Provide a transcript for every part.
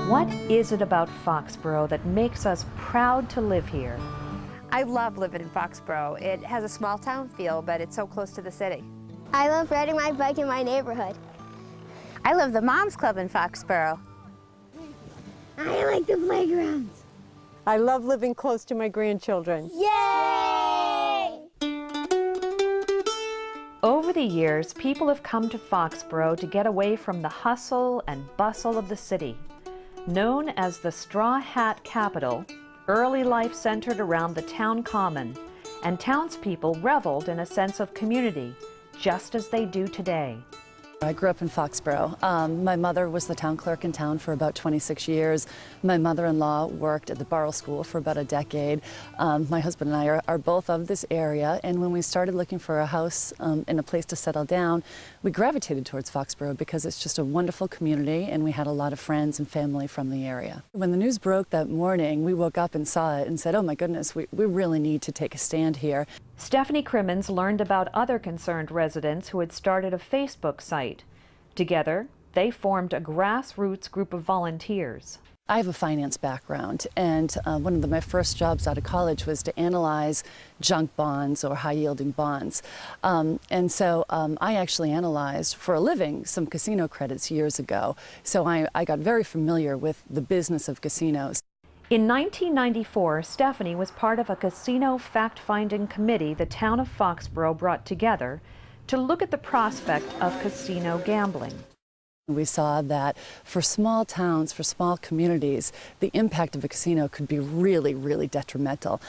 What is it about Foxborough that makes us proud to live here? I love living in Foxborough. It has a small town feel, but it's so close to the city. I love riding my bike in my neighborhood. I love the Moms Club in Foxborough. I like the playgrounds. I love living close to my grandchildren. Yay! Over the years, people have come to Foxborough to get away from the hustle and bustle of the city. Known as the Straw Hat Capital, early life centered around the town common, and townspeople reveled in a sense of community, just as they do today. I grew up in Foxborough. My mother was the town clerk in town for about 26 years. My mother-in-law worked at the Borough School for about a decade. My husband and I are both of this area, and when we started looking for a house and a place to settle down, we gravitated towards Foxborough because it's just a wonderful community, and we had a lot of friends and family from the area. When the news broke that morning, we woke up and saw it and said, oh my goodness, we really need to take a stand here. Stephanie Crimmins learned about other concerned residents who had started a Facebook site. Together, they formed a grassroots group of volunteers. I have a finance background, and one of my first jobs out of college was to analyze junk bonds or high-yielding bonds. And so I actually analyzed for a living some casino credits years ago. So I got very familiar with the business of casinos. In 1994, Stephanie was part of a casino fact-finding committee the town of Foxborough brought together to look at the prospect of casino gambling. We saw that for small towns, for small communities, the impact of a casino could be really, really detrimental.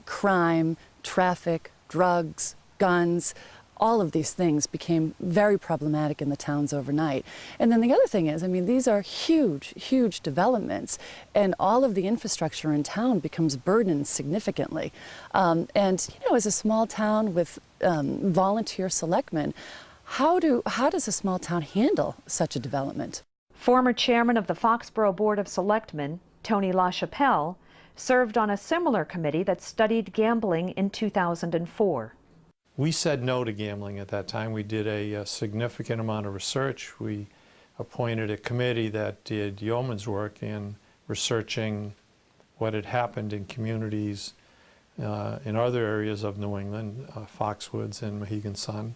Crime, traffic, drugs, guns, all of these things became very problematic in the towns overnight. And then the other thing is, I mean, these are huge, huge developments, and all of the infrastructure in town becomes burdened significantly. And, you know, as a small town with volunteer selectmen, how does a small town handle such a development? Former chairman of the Foxborough Board of Selectmen, Tony LaChapelle, served on a similar committee that studied gambling in 2004. We said no to gambling at that time. We did a significant amount of research. We appointed a committee that did yeoman's work in researching what had happened in communities in other areas of New England, Foxwoods and Mohegan Sun,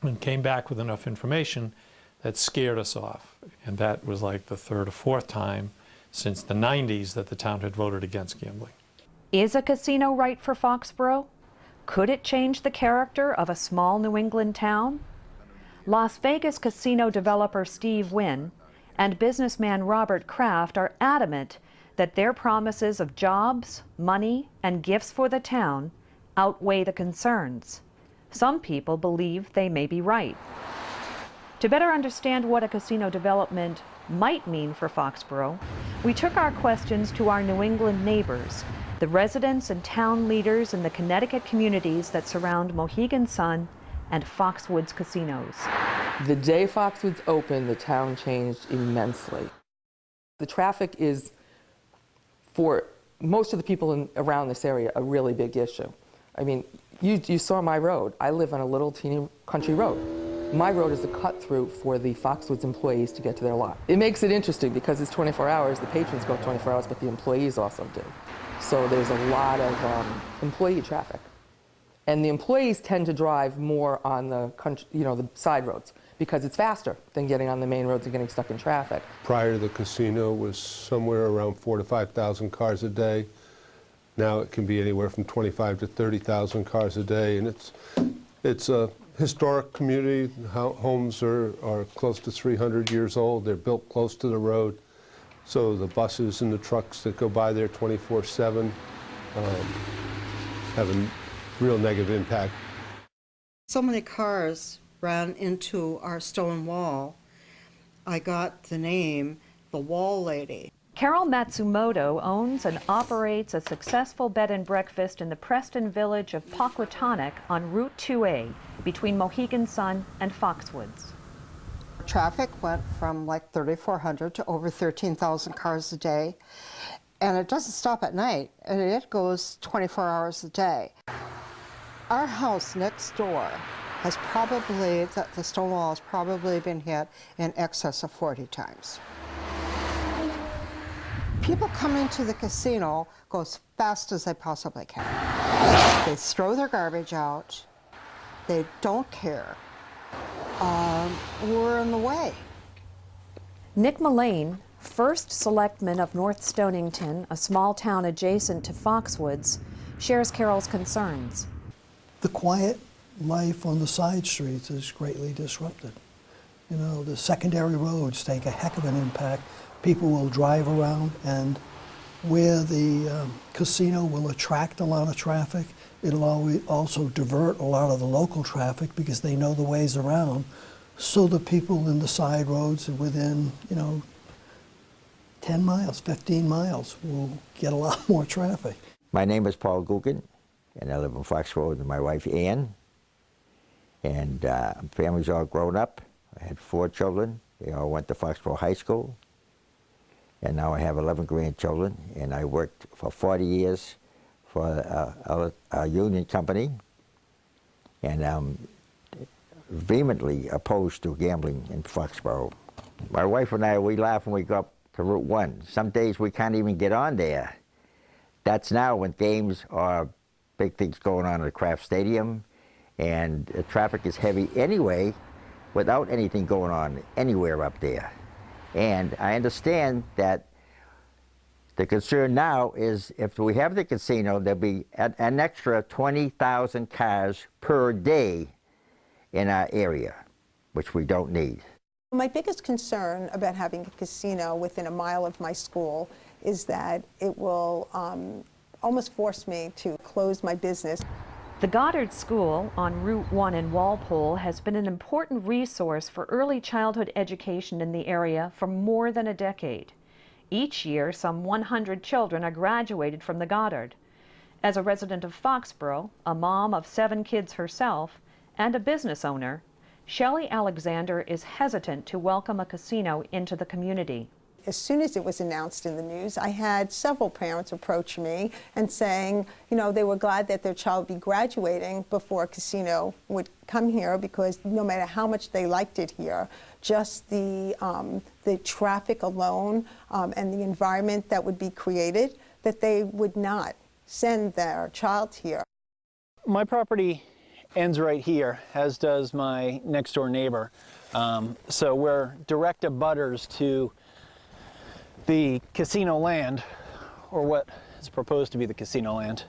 and came back with enough information that scared us off. And that was like the third or fourth time since the 90s that the town had voted against gambling. Is a casino right for Foxborough? Could it change the character of a small New England town? Las Vegas casino developer Steve Wynn and businessman Robert Kraft are adamant that their promises of jobs, money, and gifts for the town outweigh the concerns. Some people believe they may be right. To better understand what a casino development might mean for Foxborough, we took our questions to our New England neighbors, the residents and town leaders in the Connecticut communities that surround Mohegan Sun and Foxwoods casinos. The day Foxwoods opened, the town changed immensely. The traffic is, for most of the people around this area, a really big issue. I mean, you saw my road. I live on a little teeny country road. My road is a cut through for the Foxwoods employees to get to their lot. It makes it interesting because it's 24 hours, the patrons go 24 hours, but the employees also do. So there's a lot of employee traffic. And the employees tend to drive more on the country, the side roads because it's faster than getting on the main roads and getting stuck in traffic. Prior to the casino was somewhere around 4,000 to 5,000 cars a day. Now it can be anywhere from 25,000 to 30,000 cars a day, and it's a historic community. Homes are close to 300 years old. They're built close to the road. So the buses and the trucks that go by there 24/7 have a real negative impact. So many cars ran into our stone wall. I got the name, the Wall Lady. Carol Matsumoto owns and operates a successful bed and breakfast in the Preston village of Pockwatonic on Route 2A between Mohegan Sun and Foxwoods. Traffic went from like 3,400 to over 13,000 cars a day, and it doesn't stop at night, and it goes 24 hours a day. Our house next door has probably, the stone wall has probably been hit in excess of 40 times. People coming to the casino go as fast as they possibly can. They throw their garbage out. They don't care. We're in the way. Nick Mullane, first selectman of North Stonington, a small town adjacent to Foxwoods, shares Carol's concerns. The quiet life on the side streets is greatly disrupted. You know, the secondary roads take a heck of an impact. People will drive around, and where the casino will attract a lot of traffic, it'll also divert a lot of the local traffic because they know the ways around. So the people in the side roads within, 10 miles, 15 miles will get a lot more traffic. My name is Paul Gugan, and I live in Foxwoods with my wife Ann. And family's all grown up. I had 4 children. They all went to Foxborough High School. And now I have 11 grandchildren. And I worked for 40 years for a union company. And I'm vehemently opposed to gambling in Foxborough. My wife and I, we laugh when we go up to Route 1. Some days we can't even get on there. That's now when games or big things going on at the Kraft Stadium, and the traffic is heavy anyway without anything going on anywhere up there. And I understand that the concern now is if we have the casino, there'll be an extra 20,000 cars per day in our area, which we don't need. My biggest concern about having a casino within a mile of my school is that it will almost force me to close my business. The Goddard School on Route 1 in Walpole has been an important resource for early childhood education in the area for more than a decade. Each year, some 100 children are graduated from the Goddard. As a resident of Foxborough, a mom of 7 kids herself, and a business owner, Shelley Alexander is hesitant to welcome a casino into the community. As soon as it was announced in the news, I had several parents approach me and saying, they were glad that their child would be graduating before a casino would come here, because no matter how much they liked it here, just the traffic alone and the environment that would be created, that they would not send their child here. My property ends right here, as does my next door neighbor. So we're direct abutters to the casino land, or what is proposed to be the casino land.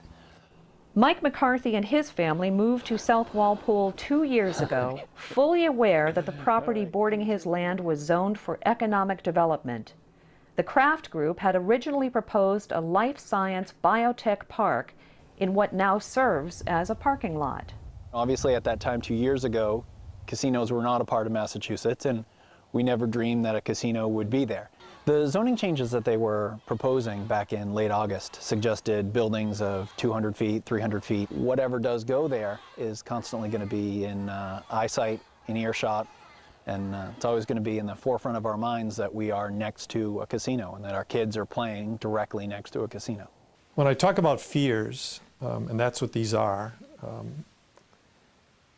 Mike McCarthy and his family moved to South Walpole 2 years ago, fully aware that the property bordering his land was zoned for economic development. The Kraft Group had originally proposed a life science biotech park in what now serves as a parking lot. Obviously at that time 2 years ago, casinos were not a part of Massachusetts, and we never dreamed that a casino would be there. The zoning changes that they were proposing back in late August suggested buildings of 200 feet, 300 feet. Whatever does go there is constantly going to be in eyesight, in earshot, and it's always going to be in the forefront of our minds that we are next to a casino and that our kids are playing directly next to a casino. When I talk about fears, and that's what these are,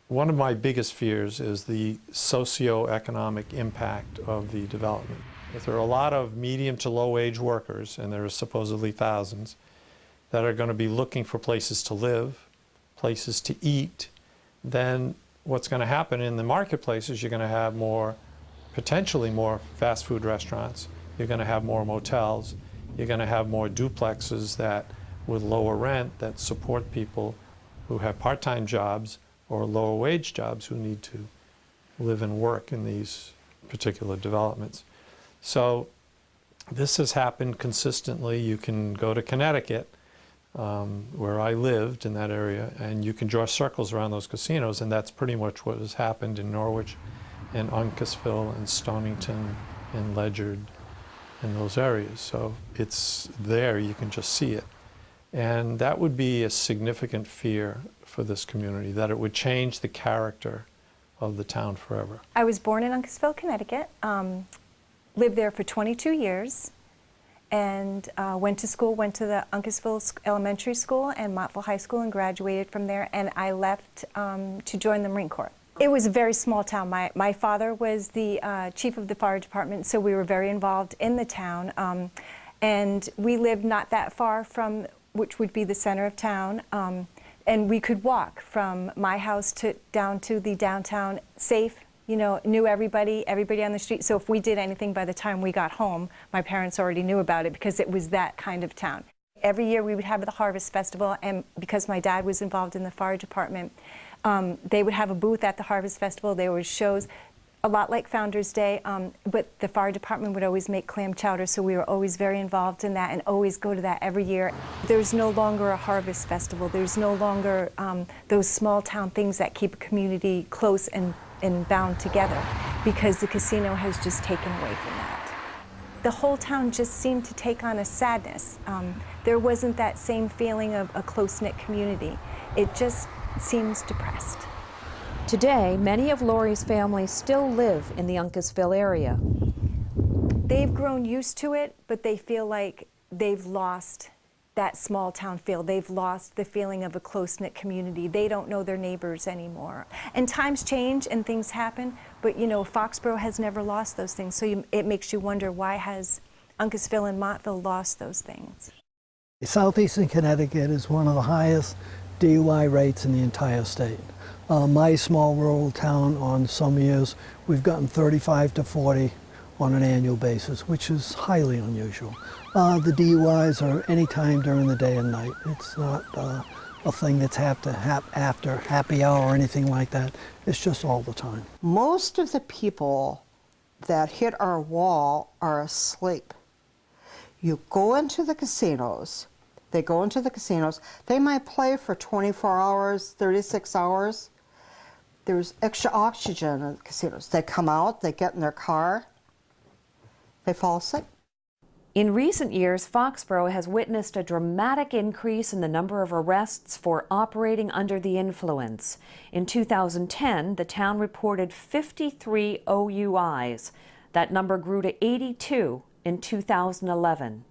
one of my biggest fears is the socio-economic impact of the development. If there are a lot of medium to low wage workers, and there are supposedly thousands, that are going to be looking for places to live, places to eat, then what's going to happen in the marketplace is you're going to have potentially more fast food restaurants, you're going to have more motels, you're going to have more duplexes that with lower rent that support people who have part-time jobs or lower wage jobs who need to live and work in these particular developments. So this has happened consistently. You can go to Connecticut, where I lived in that area, and you can draw circles around those casinos, and that's pretty much what has happened in Norwich and Uncasville and Stonington and Ledyard and those areas. So it's there, you can just see it. And that would be a significant fear for this community, that it would change the character of the town forever. I was born in Uncasville, Connecticut, lived there for 22 years, and went to the Uncasville Elementary School and Montville High School, and graduated from there, and I left to join the Marine Corps. It was a very small town. My father was the chief of the fire department, so we were very involved in the town. And we lived not that far from, which would be the center of town. And we could walk from my house down to the downtown safe, you know, knew everybody on the street. So if we did anything by the time we got home, my parents already knew about it because it was that kind of town. Every year we would have the Harvest Festival, and because my dad was involved in the fire department, they would have a booth at the Harvest Festival. There were shows, a lot like Founders Day, but the fire department would always make clam chowder, so we were always very involved in that and always go to that every year. There's no longer a Harvest Festival. There's no longer those small town things that keep a community close and bound together, because the casino has just taken away from that. The whole town just seemed to take on a sadness. There wasn't that same feeling of a close-knit community. It just seems depressed. Today, many of Lori's families still live in the Uncasville area. They've grown used to it, but they feel like they've lost that small town feel. They've lost the feeling of a close-knit community. They don't know their neighbors anymore. And times change and things happen, but you know, Foxborough has never lost those things. So it makes you wonder, why has Uncasville and Montville lost those things? Southeastern Connecticut is one of the highest DUI rates in the entire state. My small rural town, on some years, we've gotten 35 to 40 on an annual basis, which is highly unusual. The DUIs are any time during the day and night. It's not a thing that's after happy hour or anything like that. It's just all the time. Most of the people that hit our wall are asleep. You go into the casinos, they go into the casinos, they might play for 24 hours, 36 hours. There's extra oxygen in the casinos. They come out, they get in their car, they fall asleep. In recent years, Foxborough has witnessed a dramatic increase in the number of arrests for operating under the influence. In 2010, the town reported 53 OUIs. That number grew to 82 in 2011.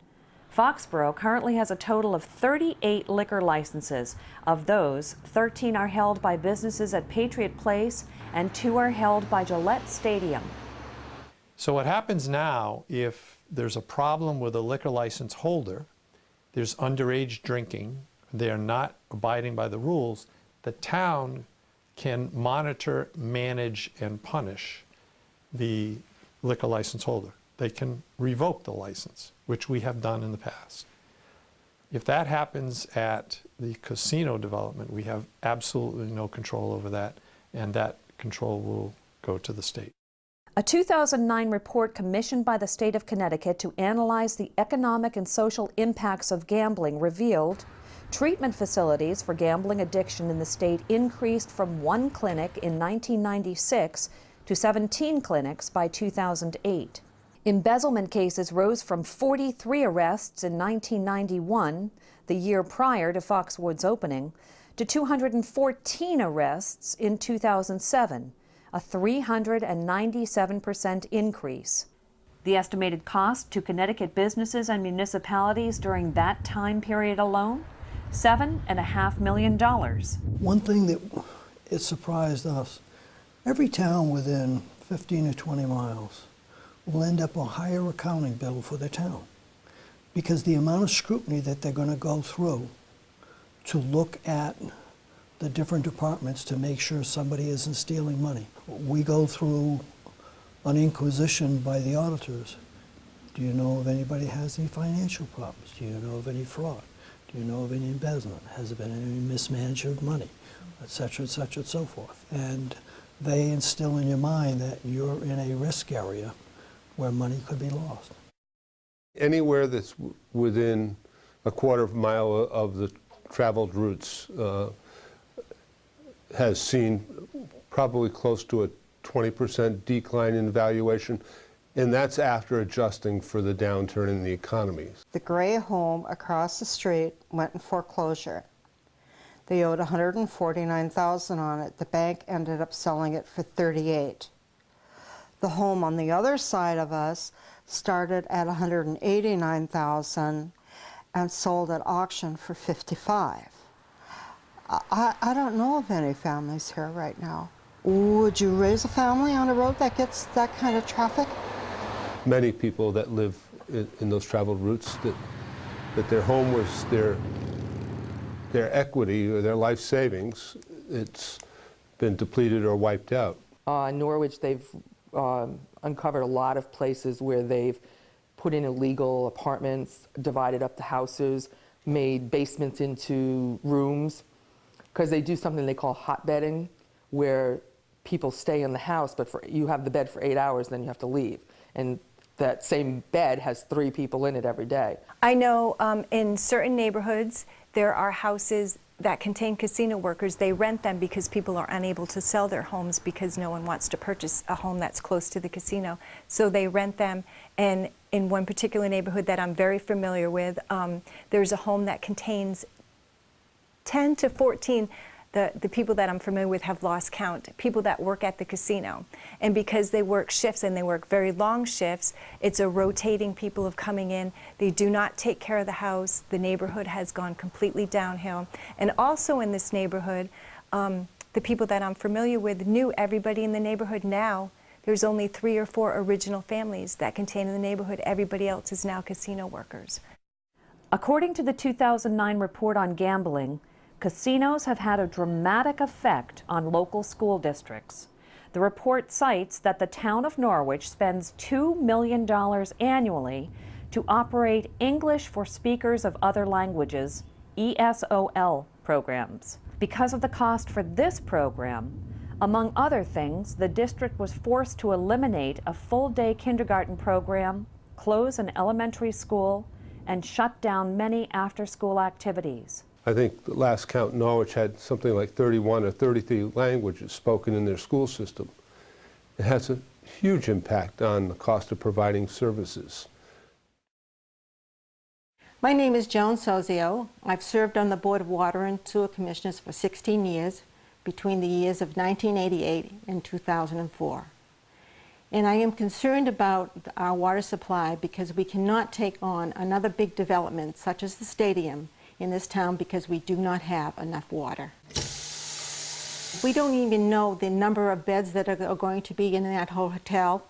Foxborough currently has a total of 38 liquor licenses. Of those, 13 are held by businesses at Patriot Place and 2 are held by Gillette Stadium. So what happens now, if there's a problem with a liquor license holder, there's underage drinking, they are not abiding by the rules, the town can monitor, manage, and punish the liquor license holder. They can revoke the license, which we have done in the past. If that happens at the casino development, we have absolutely no control over that, and that control will go to the state. A 2009 report commissioned by the state of Connecticut to analyze the economic and social impacts of gambling revealed treatment facilities for gambling addiction in the state increased from 1 clinic in 1996 to 17 clinics by 2008. Embezzlement cases rose from 43 arrests in 1991, the year prior to Foxwoods' opening, to 214 arrests in 2007, a 397% increase. The estimated cost to Connecticut businesses and municipalities during that time period alone, $7.5 million. One thing that it surprised us, every town within 15 or 20 miles will end up a higher accounting bill for their town, because the amount of scrutiny that they're going to go through to look at the different departments to make sure somebody isn't stealing money. We go through an inquisition by the auditors. Do you know if anybody has any financial problems? Do you know of any fraud? Do you know of any embezzlement? Has there been any mismanagement of money? Et cetera, and so forth. And they instill in your mind that you're in a risk area where money could be lost. Anywhere that's within a quarter of a mile of the traveled routes has seen probably close to a 20% decline in valuation, and that's after adjusting for the downturn in the economy. The gray home across the street went in foreclosure. They owed $149,000 on it. The bank ended up selling it for $38,000. The home on the other side of us started at $189,000 and sold at auction for $55,000. I don't know of any families here right now. Would you raise a family on a road that gets that kind of traffic? Many people that live in those traveled routes, that their home was their equity or their life savings. It's been depleted or wiped out. In Norwich, they've uncovered a lot of places where they've put in illegal apartments, divided up the houses, made basements into rooms, because they do something they call hot bedding, where people stay in the house, but you have the bed for 8 hours, then you have to leave. And that same bed has 3 people in it every day. I know in certain neighborhoods there are houses that contain casino workers. They rent them because people are unable to sell their homes because no one wants to purchase a home that's close to the casino. So they rent them, and in one particular neighborhood that I'm very familiar with, there's a home that contains 10 to 14, the people that I'm familiar with have lost count, people that work at the casino. And because they work shifts and they work very long shifts, it's a rotating people of coming in. They do not take care of the house. The neighborhood has gone completely downhill. And also in this neighborhood, the people that I'm familiar with knew everybody in the neighborhood. Now there's only 3 or 4 original families that contain in the neighborhood. Everybody else is now casino workers. According to the 2009 report on gambling, casinos have had a dramatic effect on local school districts. The report cites that the town of Norwich spends $2 million annually to operate English for Speakers of Other Languages, ESOL programs. Because of the cost for this program, among other things, the district was forced to eliminate a full-day kindergarten program, close an elementary school, and shut down many after-school activities. I think the last count, Norwich had something like 31 or 33 languages spoken in their school system. It has a huge impact on the cost of providing services. My name is Joan Sozio. I've served on the Board of Water and Sewer Commissioners for 16 years, between the years of 1988 and 2004. And I am concerned about our water supply because we cannot take on another big development such as the stadium in this town because we do not have enough water. We don't even know the number of beds that are going to be in that hotel.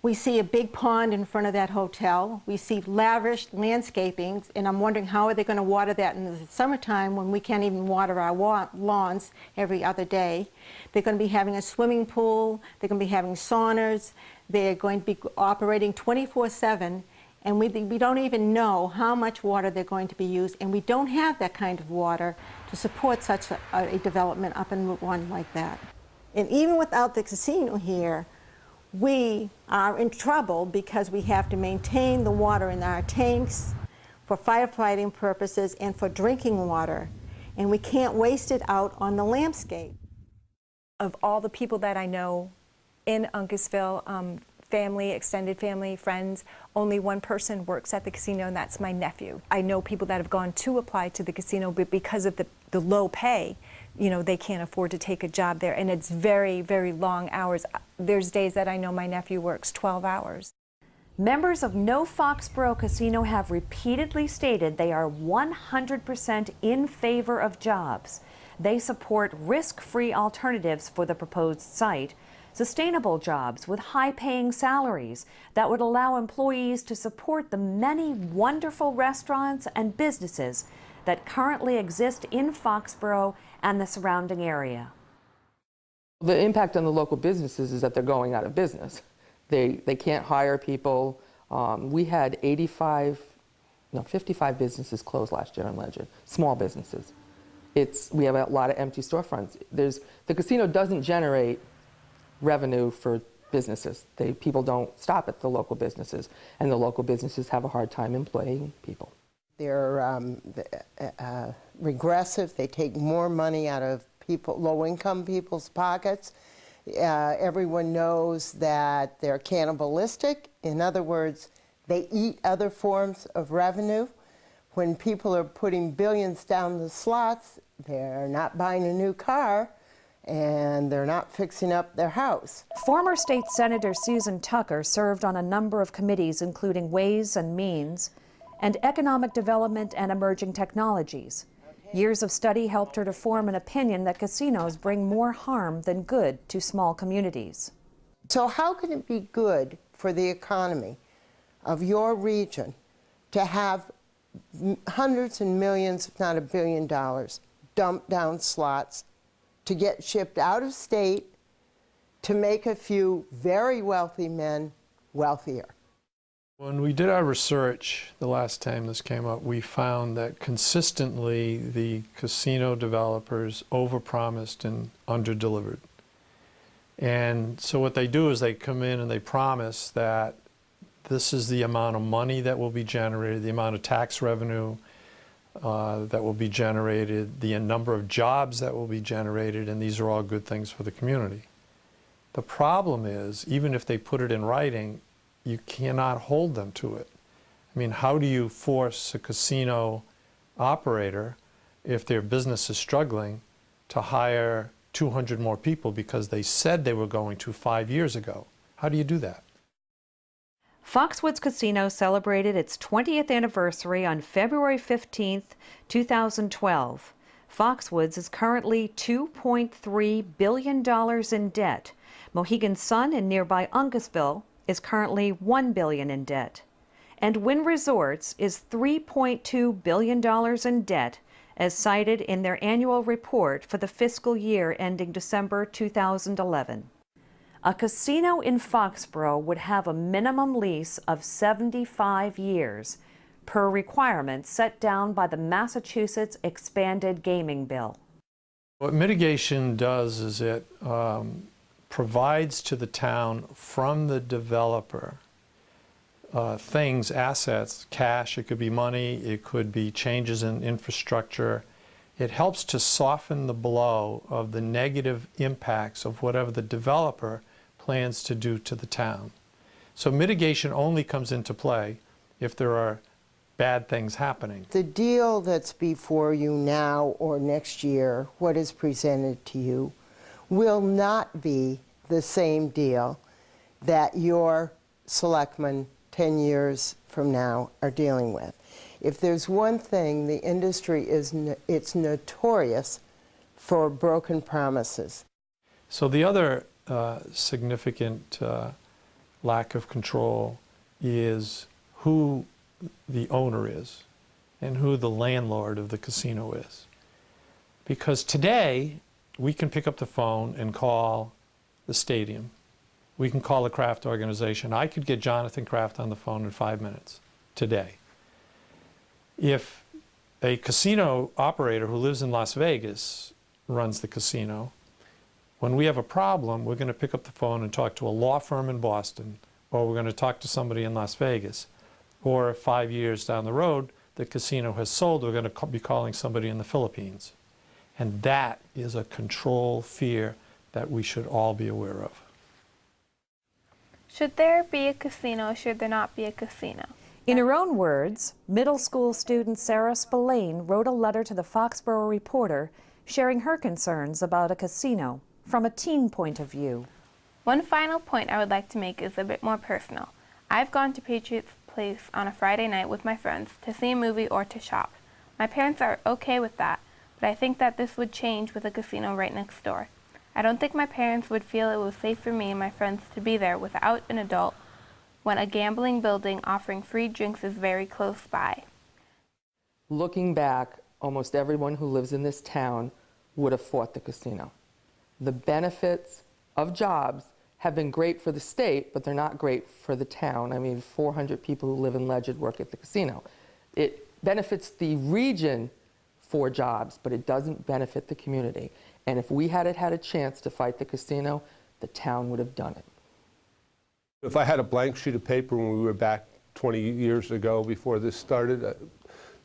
We see a big pond in front of that hotel. We see lavish landscaping, and I'm wondering how are they going to water that in the summertime when we can't even water our lawns every other day. They're going to be having a swimming pool. They're going to be having saunas. They're going to be operating 24/7. And we don't even know how much water they're going to be used, and we don't have that kind of water to support such a development up in Route 1 like that. And even without the casino here, we are in trouble because we have to maintain the water in our tanks for firefighting purposes and for drinking water, and we can't waste it out on the landscape. Of all the people that I know in Uncasville, family, extended family, friends, only one person works at the casino, and that's my nephew. I know people that have gone to apply to the casino, but because of the low pay, you know, they can't afford to take a job there, and it's very, very long hours. There's days that I know my nephew works 12 hours. Members of No Foxborough Casino have repeatedly stated they are 100% in favor of jobs. They support risk-free alternatives for the proposed site, sustainable jobs with high-paying salaries that would allow employees to support the many wonderful restaurants and businesses that currently exist in Foxborough and the surrounding area. The impact on the local businesses is that they're going out of business. They can't hire people. We had 55 businesses closed last year in Legend, small businesses. We have a lot of empty storefronts. The casino doesn't generate revenue for businesses. People don't stop at the local businesses, and the local businesses have a hard time employing people. They're regressive. They take more money out of low-income people's pockets. Everyone knows that they're cannibalistic. In other words, they eat other forms of revenue. When people are putting billions down the slots, they're not buying a new car, and they're not fixing up their house. Former State Senator Susan Tucker served on a number of committees including Ways and Means and Economic Development and Emerging Technologies. Years of study helped her to form an opinion that casinos bring more harm than good to small communities. So how can it be good for the economy? of your region to have hundreds and millions, if not $1 billion, dumped down slots to get shipped out of state to make a few very wealthy men wealthier. When we did our research the last time this came up, we found that consistently the casino developers overpromised and underdelivered. And so what they do is they come in and they promise that this is the amount of money that will be generated, the amount of tax revenue that will be generated, the number of jobs that will be generated, and these are all good things for the community. The problem is, even if they put it in writing, you cannot hold them to it. I mean, how do you force a casino operator, if their business is struggling, to hire 200 more people because they said they were going to 5 years ago? How do you do that? Foxwoods Casino celebrated its 20th anniversary on February 15, 2012. Foxwoods is currently $2.3 billion in debt. Mohegan Sun in nearby Uncasville is currently $1 billion in debt. And Wynn Resorts is $3.2 billion in debt, as cited in their annual report for the fiscal year ending December 2011. A casino in Foxborough would have a minimum lease of 75 years, per requirements set down by the Massachusetts Expanded Gaming Bill. What mitigation does is it provides to the town from the developer things, assets, cash, it could be money, it could be changes in infrastructure. It helps to soften the blow of the negative impacts of whatever the developer plans to do to the town. So mitigation only comes into play if there are bad things happening. The deal that's before you now or next year, what is presented to you, will not be the same deal that your selectmen 10 years from now are dealing with. If there's one thing, the industry is it's notorious for broken promises. So the other significant lack of control is who the owner is and who the landlord of the casino is. Because today, we can pick up the phone and call the stadium. We can call the Kraft organization. I could get Jonathan Kraft on the phone in 5 minutes today. If a casino operator who lives in Las Vegas runs the casino, when we have a problem, we're going to pick up the phone and talk to a law firm in Boston, or we're going to talk to somebody in Las Vegas. Or 5 years down the road, the casino has sold, we're going to be calling somebody in the Philippines. And that is a control fear that we should all be aware of. Should there be a casino or should there not be a casino? In her own words, middle school student Sarah Spillane wrote a letter to the Foxborough Reporter sharing her concerns about a casino from a teen point of view. One final point I would like to make is a bit more personal. I've gone to Patriots Place on a Friday night with my friends to see a movie or to shop. My parents are okay with that, but I think that this would change with a casino right next door. I don't think my parents would feel it was safe for me and my friends to be there without an adult when a gambling building offering free drinks is very close by. Looking back, almost everyone who lives in this town would have fought the casino. The benefits of jobs have been great for the state, but they're not great for the town. I mean, 400 people who live in Ledged work at the casino. It benefits the region for jobs, but it doesn't benefit the community. And if we had a chance to fight the casino, the town would have done it. If I had a blank sheet of paper when we were back 20 years ago before this started,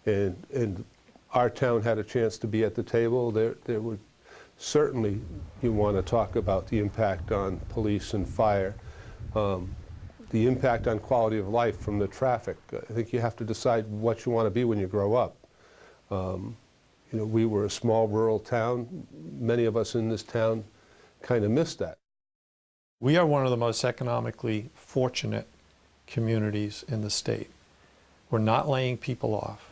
and our town had a chance to be at the table, there would certainly, you want to talk about the impact on police and fire, the impact on quality of life from the traffic. I think you have to decide what you want to be when you grow up. You know, we were a small rural town. Many of us in this town kind of missed that. We are one of the most economically fortunate communities in the state. We're not laying people off.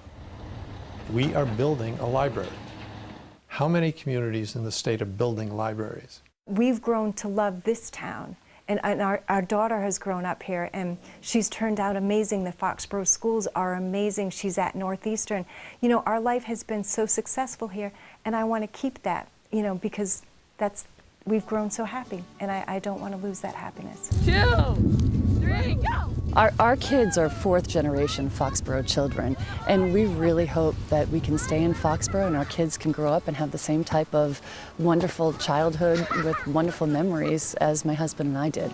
We are building a library. How many communities in the state are building libraries? We've grown to love this town, And our daughter has grown up here, and she's turned out amazing. The Foxborough schools are amazing. She's at Northeastern. You know, our life has been so successful here, and I want to keep that, you know, because we've grown so happy, and I don't want to lose that happiness. 2, 3, go! Our kids are fourth generation Foxborough children, and we really hope that we can stay in Foxborough and our kids can grow up and have the same type of wonderful childhood with wonderful memories as my husband and I did.